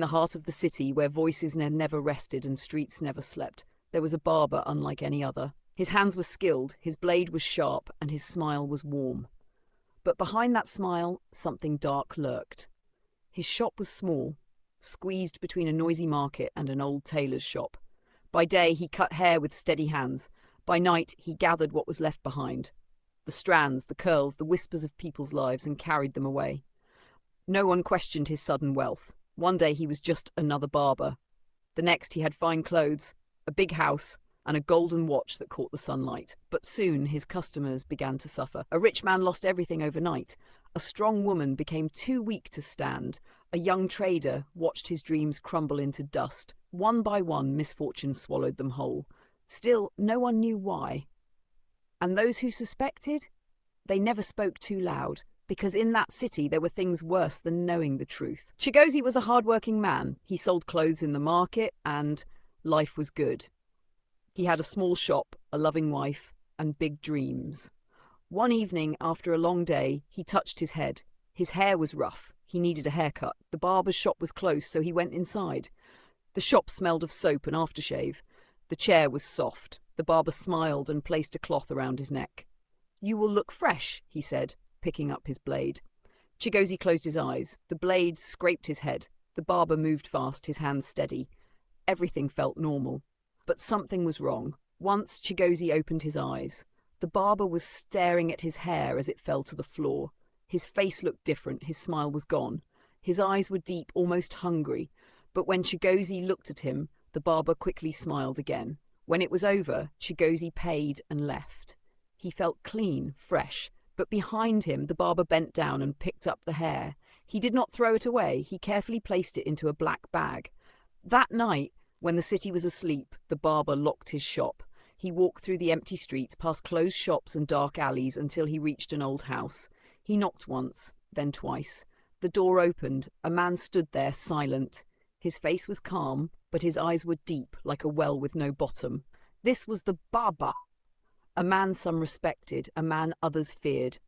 the heart of the city, where voices never rested and streets never slept, there was a barber unlike any other. His hands were skilled, his blade was sharp, and his smile was warm. But behind that smile, something dark lurked. His shop was small, squeezed between a noisy market and an old tailor's shop. By day, he cut hair with steady hands. By night, he gathered what was left behind. The strands, the curls, the whispers of people's lives, and carried them away. No one questioned his sudden wealth. One day he was just another barber. The next he had fine clothes, a big house, and a golden watch that caught the sunlight. But soon his customers began to suffer. A rich man lost everything overnight. A strong woman became too weak to stand. A young trader watched his dreams crumble into dust. One by one, misfortune swallowed them whole. Still, no one knew why. And those who suspected? They never spoke too loud, because in that city there were things worse than knowing the truth. Chigozie was a hard-working man. He sold clothes in the market, and life was good. He had a small shop, a loving wife, and big dreams. One evening, after a long day, he touched his head. His hair was rough. He needed a haircut. The barber's shop was close, so he went inside. The shop smelled of soap and aftershave. The chair was soft. The barber smiled and placed a cloth around his neck. "You will look fresh," he said, picking up his blade. Chigozie closed his eyes. The blade scraped his head. The barber moved fast, his hands steady. Everything felt normal. But something was wrong. Once Chigozie opened his eyes. The barber was staring at his hair as it fell to the floor. His face looked different, his smile was gone. His eyes were deep, almost hungry. But when Chigozie looked at him, the barber quickly smiled again. When it was over, Chigozie paid and left. He felt clean, fresh, but behind him the barber bent down and picked up the hair. He did not throw it away, he carefully placed it into a black bag. That night, when the city was asleep, the barber locked his shop. He walked through the empty streets, past closed shops and dark alleys until he reached an old house. He knocked once, then twice. The door opened. A man stood there, silent. His face was calm, but his eyes were deep, like a well with no bottom. This was the barber. A man some respected, a man others feared.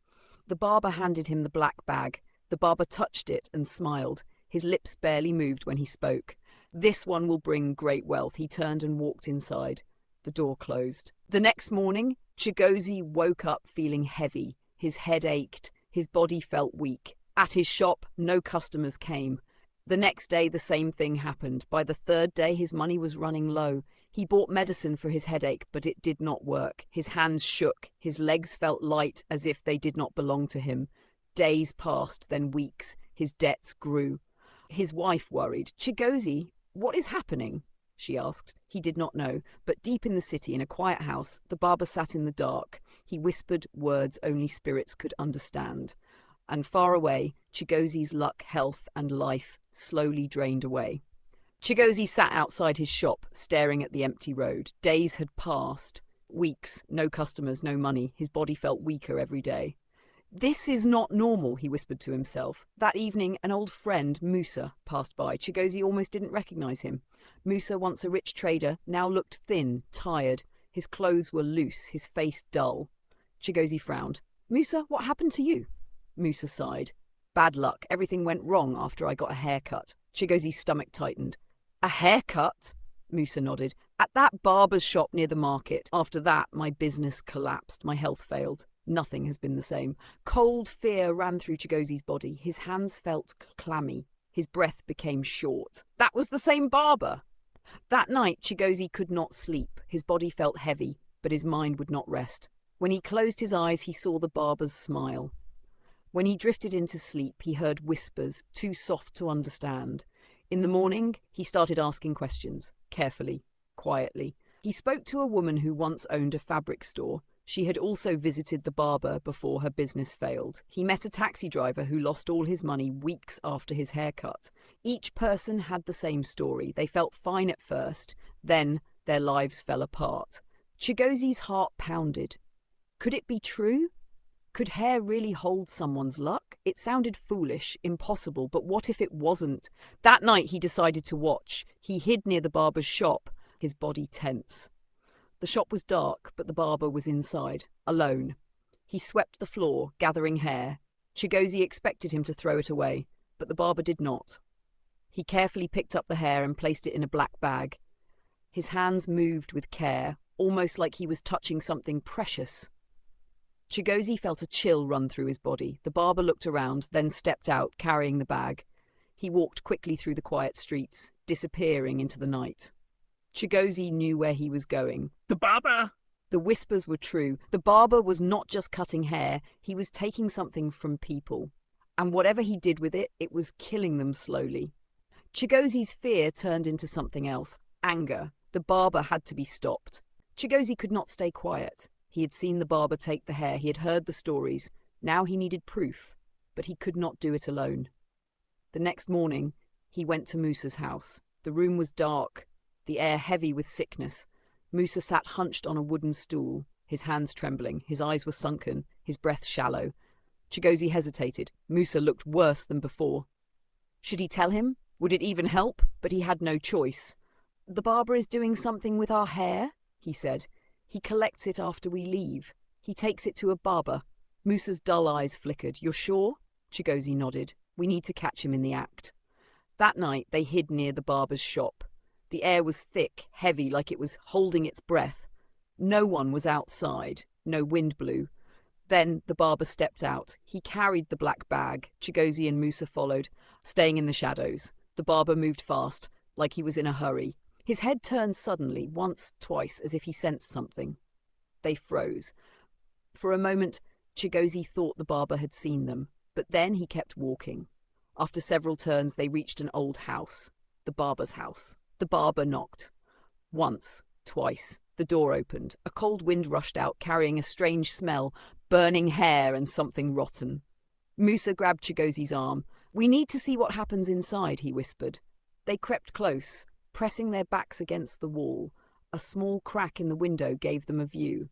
The barber handed him the black bag. The barber touched it and smiled. His lips barely moved when he spoke. "This one will bring great wealth." He turned and walked inside. The door closed. The next morning, Chigozie woke up feeling heavy. His head ached. His body felt weak. At his shop, no customers came. The next day, the same thing happened. By the third day, his money was running low. He bought medicine for his headache, but it did not work. His hands shook. His legs felt light, as if they did not belong to him. Days passed, then weeks. His debts grew. His wife worried. "Chigozie, what is happening?" she asked. He did not know, but deep in the city, in a quiet house, the barber sat in the dark. He whispered words only spirits could understand. And far away, Chigozie's luck, health, and life slowly drained away. Chigozie sat outside his shop, staring at the empty road. Days had passed. Weeks, no customers, no money. His body felt weaker every day. "This is not normal," he whispered to himself. That evening, an old friend, Musa, passed by. Chigozie almost didn't recognize him. Musa, once a rich trader, now looked thin, tired. His clothes were loose, his face dull. Chigozie frowned. "Musa, what happened to you?" Musa sighed. "Bad luck. Everything went wrong after I got a haircut." Chigozie's stomach tightened. "A haircut?" Musa nodded. "At that barber's shop near the market. After that, my business collapsed. My health failed. Nothing has been the same." Cold fear ran through Chigozie's body. His hands felt clammy. His breath became short. That was the same barber! That night, Chigozie could not sleep. His body felt heavy, but his mind would not rest. When he closed his eyes, he saw the barber's smile. When he drifted into sleep, he heard whispers, too soft to understand. In the morning, he started asking questions, carefully, quietly. He spoke to a woman who once owned a fabric store. She had also visited the barber before her business failed. He met a taxi driver who lost all his money weeks after his haircut. Each person had the same story. They felt fine at first, then their lives fell apart. Chigozie's heart pounded. Could it be true? Could hair really hold someone's luck? It sounded foolish, impossible, but what if it wasn't? That night he decided to watch. He hid near the barber's shop, his body tense. The shop was dark, but the barber was inside, alone. He swept the floor, gathering hair. Chigozie expected him to throw it away, but the barber did not. He carefully picked up the hair and placed it in a black bag. His hands moved with care, almost like he was touching something precious. Chigozie felt a chill run through his body. The barber looked around, then stepped out, carrying the bag. He walked quickly through the quiet streets, disappearing into the night. Chigozie knew where he was going. The barber! The whispers were true. The barber was not just cutting hair, he was taking something from people. And whatever he did with it, it was killing them slowly. Chigozie's fear turned into something else. Anger. The barber had to be stopped. Chigozie could not stay quiet. He had seen the barber take the hair. He had heard the stories. Now he needed proof, but he could not do it alone. The next morning, he went to Musa's house. The room was dark, the air heavy with sickness. Musa sat hunched on a wooden stool, his hands trembling, his eyes were sunken, his breath shallow. Chigozie hesitated. Musa looked worse than before. Should he tell him? Would it even help? But he had no choice. "The barber is doing something with our hair," he said. "He collects it after we leave. He takes it to a barber." Musa's dull eyes flickered. "You're sure?" Chigozie nodded. "We need to catch him in the act." That night they hid near the barber's shop. The air was thick, heavy, like it was holding its breath. No one was outside. No wind blew. Then the barber stepped out. He carried the black bag. Chigozie and Musa followed, staying in the shadows. The barber moved fast, like he was in a hurry. His head turned suddenly, once, twice, as if he sensed something. They froze. For a moment, Chigozie thought the barber had seen them, but then he kept walking. After several turns, they reached an old house, the barber's house. The barber knocked. Once, twice. The door opened. A cold wind rushed out, carrying a strange smell, burning hair and something rotten. Musa grabbed Chigozie's arm. "We need to see what happens inside," he whispered. They crept close, pressing their backs against the wall. A small crack in the window gave them a view.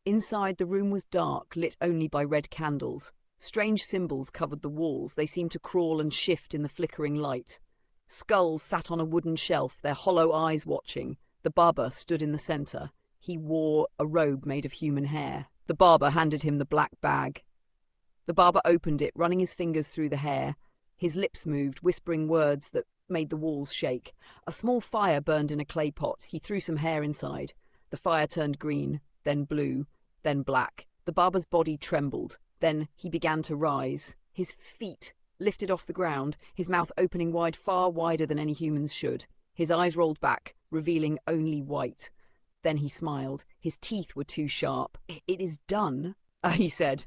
Inside, the room was dark, lit only by red candles. Strange symbols covered the walls. They seemed to crawl and shift in the flickering light. Skulls sat on a wooden shelf, their hollow eyes watching. The barber stood in the center. He wore a robe made of human hair. The barber handed him the black bag. The barber opened it, running his fingers through the hair. His lips moved, whispering words that made the walls shake. A small fire burned in a clay pot. He threw some hair inside. The fire turned green, then blue, then black. The barber's body trembled. Then he began to rise. His feet lifted off the ground, his mouth opening wide, far wider than any human's should. His eyes rolled back, revealing only white. Then he smiled. His teeth were too sharp. "It is done," he said.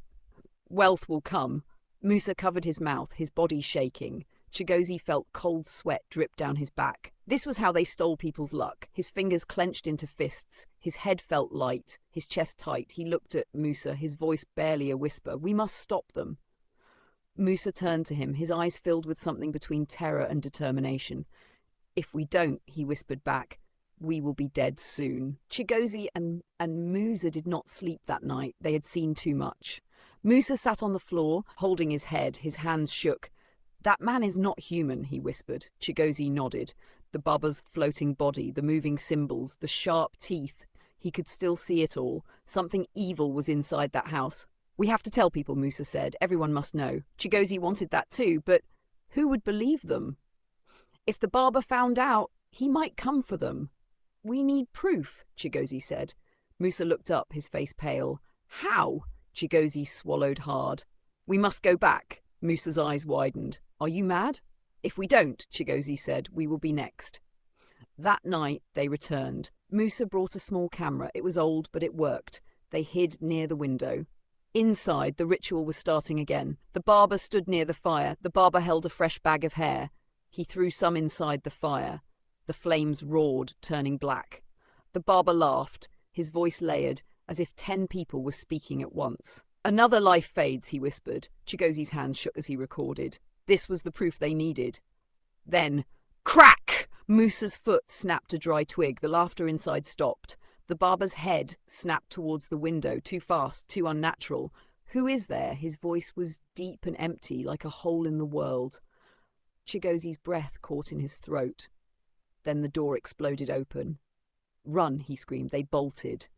"Wealth will come." Musa covered his mouth, his body shaking. Chigozie felt cold sweat drip down his back. This was how they stole people's luck. His fingers clenched into fists. His head felt light, his chest tight. He looked at Musa, his voice barely a whisper. "We must stop them." Musa turned to him, his eyes filled with something between terror and determination. "If we don't," he whispered back, "we will be dead soon." Chigozie and Musa did not sleep that night. They had seen too much. Musa sat on the floor, holding his head. His hands shook. "That man is not human," he whispered. Chigozie nodded. The barber's floating body, the moving symbols, the sharp teeth. He could still see it all. Something evil was inside that house. "We have to tell people," Musa said. "Everyone must know." Chigozie wanted that too, but who would believe them? If the barber found out, he might come for them. "We need proof," Chigozie said. Musa looked up, his face pale. "How?" Chigozie swallowed hard. "We must go back." Musa's eyes widened. "Are you mad?" "If we don't," Chigozie said, "we will be next." That night they returned. Musa brought a small camera. It was old, but it worked. They hid near the window. Inside, the ritual was starting again. The barber stood near the fire. The barber held a fresh bag of hair. He threw some inside the fire. The flames roared, turning black. The barber laughed, his voice layered, as if 10 people were speaking at once. "Another life fades," he whispered. Chigozie's hand shook as he recorded. This was the proof they needed. Then, crack! Musa's foot snapped a dry twig. The laughter inside stopped. The barber's head snapped towards the window, too fast, too unnatural. "Who is there?" His voice was deep and empty, like a hole in the world. Chigozie's breath caught in his throat. Then the door exploded open. "Run," he screamed. They bolted.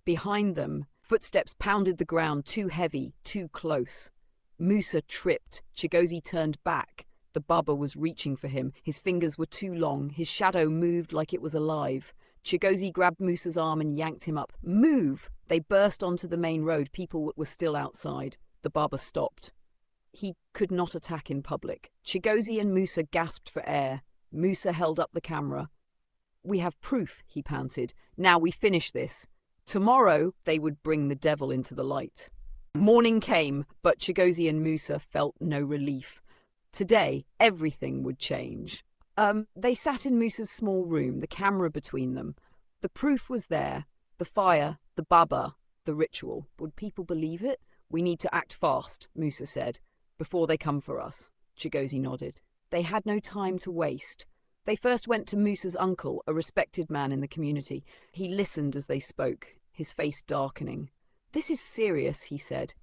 Behind them, footsteps pounded the ground, too heavy, too close. Musa tripped. Chigozie turned back. The barber was reaching for him. His fingers were too long. His shadow moved like it was alive. Chigozie grabbed Musa's arm and yanked him up. Move! They burst onto the main road. People were still outside. The barber stopped. He could not attack in public. Chigozie and Musa gasped for air. Musa held up the camera. "We have proof," he panted. "Now we finish this." Tomorrow they would bring the devil into the light. Morning came, but Chigozie and Musa felt no relief. Today, everything would change. They sat in Musa's small room, the camera between them. The proof was there. The fire, the baba, the ritual. Would people believe it? "We need to act fast," Musa said, "before they come for us." Chigozie nodded. They had no time to waste. They first went to Musa's uncle, a respected man in the community. He listened as they spoke, his face darkening. "This is serious," he said.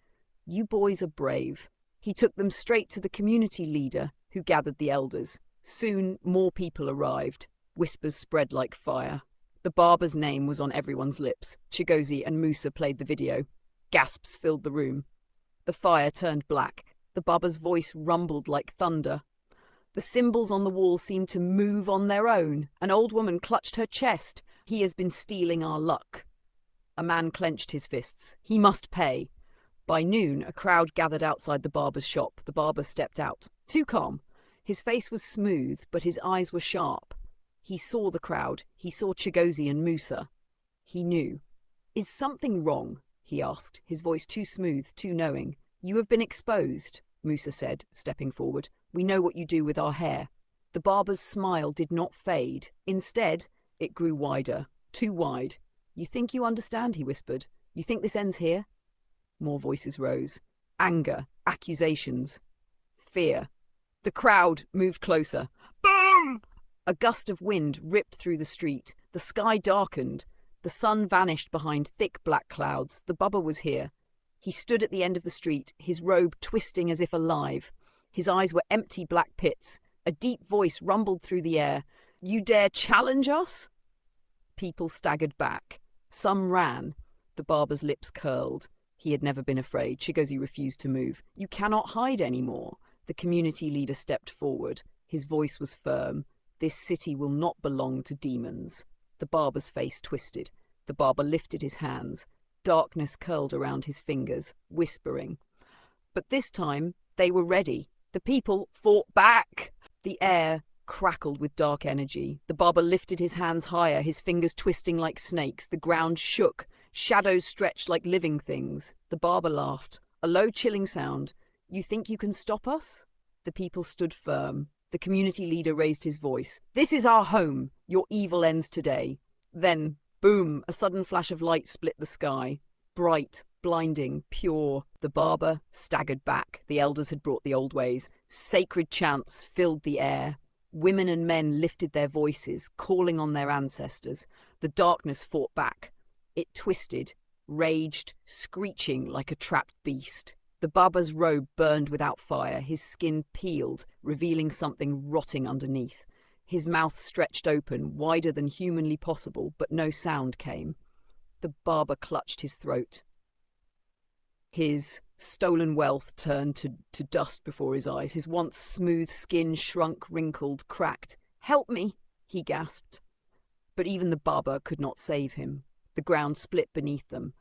"You boys are brave." He took them straight to the community leader, who gathered the elders. Soon, more people arrived. Whispers spread like fire. The barber's name was on everyone's lips. Chigozie and Musa played the video. Gasps filled the room. The fire turned black. The barber's voice rumbled like thunder. The symbols on the wall seemed to move on their own. An old woman clutched her chest. "He has been stealing our luck." A man clenched his fists. "He must pay." By noon, a crowd gathered outside the barber's shop. The barber stepped out, too calm. His face was smooth, but his eyes were sharp. He saw the crowd. He saw Chigozie and Musa. He knew. "Is something wrong?" he asked, his voice too smooth, too knowing. "You have been exposed," Musa said, stepping forward. "We know what you do with our hair." The barber's smile did not fade. Instead, it grew wider, too wide. "You think you understand," he whispered. "You think this ends here?" More voices rose. Anger, accusations, fear. The crowd moved closer. Boom! A gust of wind ripped through the street. The sky darkened. The sun vanished behind thick black clouds. The barber was here. He stood at the end of the street, his robe twisting as if alive. His eyes were empty black pits. A deep voice rumbled through the air. "You dare challenge us?" People staggered back. Some ran. The barber's lips curled. He had never been afraid. Chigozie refused to move. "You cannot hide anymore." The community leader stepped forward. His voice was firm. "This city will not belong to demons." The barber's face twisted. The barber lifted his hands. Darkness curled around his fingers, whispering. But this time, they were ready. The people fought back. The air crackled with dark energy. The barber lifted his hands higher, his fingers twisting like snakes. The ground shook. Shadows stretched like living things. The barber laughed. A low, chilling sound. "You think you can stop us?" The people stood firm. The community leader raised his voice. "This is our home. Your evil ends today." Then, boom, a sudden flash of light split the sky. Bright, blinding, pure. The barber staggered back. The elders had brought the old ways. Sacred chants filled the air. Women and men lifted their voices, calling on their ancestors. The darkness fought back. It twisted, raged, screeching like a trapped beast. The barber's robe burned without fire. His skin peeled, revealing something rotting underneath. His mouth stretched open, wider than humanly possible, but no sound came. The barber clutched his throat. His stolen wealth turned to dust before his eyes. His once smooth skin shrunk, wrinkled, cracked. "Help me," he gasped. But even the barber could not save him. The ground split beneath them.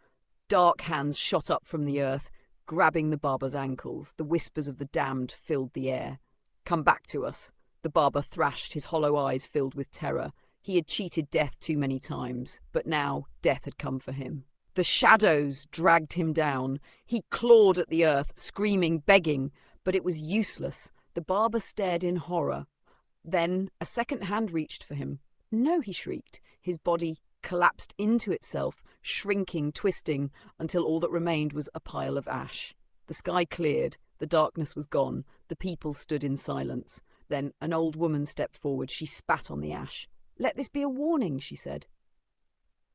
Dark hands shot up from the earth, grabbing the barber's ankles. The whispers of the damned filled the air. "Come back to us." The barber thrashed, his hollow eyes filled with terror. He had cheated death too many times, but now death had come for him. The shadows dragged him down. He clawed at the earth, screaming, begging, but it was useless. The barber stared in horror. Then a second hand reached for him. "No," he shrieked. His body collapsed into itself, shrinking, twisting, until all that remained was a pile of ash. The sky cleared. The darkness was gone. The people stood in silence. Then an old woman stepped forward. She spat on the ash. "Let this be a warning," she said.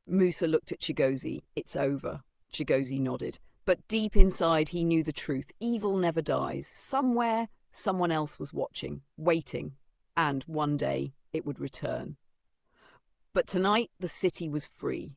Musa looked at Chigozie. "It's over." Chigozie nodded. But deep inside he knew the truth. Evil never dies. Somewhere, someone else was watching, waiting, and one day it would return. But tonight the city was free.